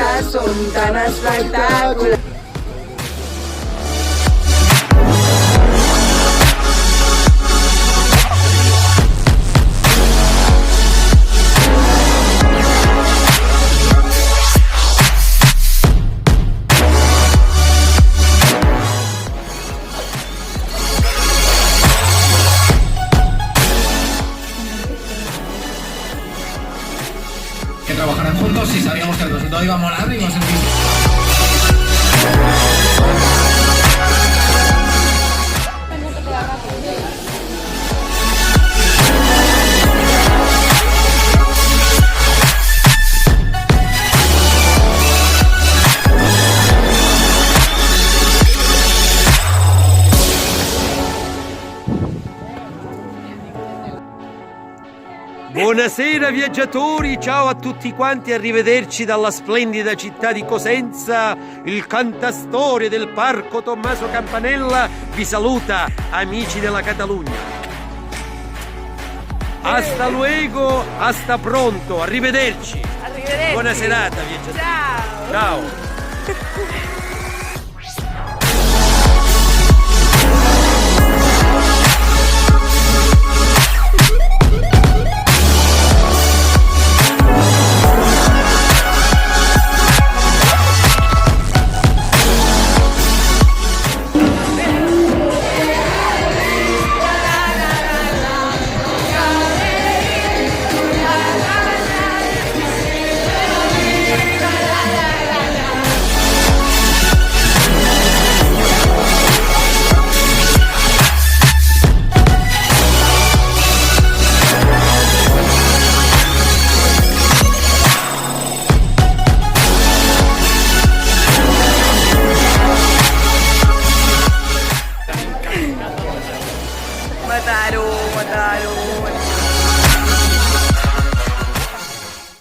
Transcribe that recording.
città son tan espectacolars. Que trabajaran juntos si sabíamos que el resultado iba a molar y iba a ser bien. Buonasera viaggiatori, ciao a tutti quanti, arrivederci dalla splendida città di Cosenza. Il cantastorie del Parco Tommaso Campanella vi saluta, amici della Catalogna. Hasta luego, hasta pronto, arrivederci. Arrivederci. Buona serata viaggiatori. Ciao. Ciao.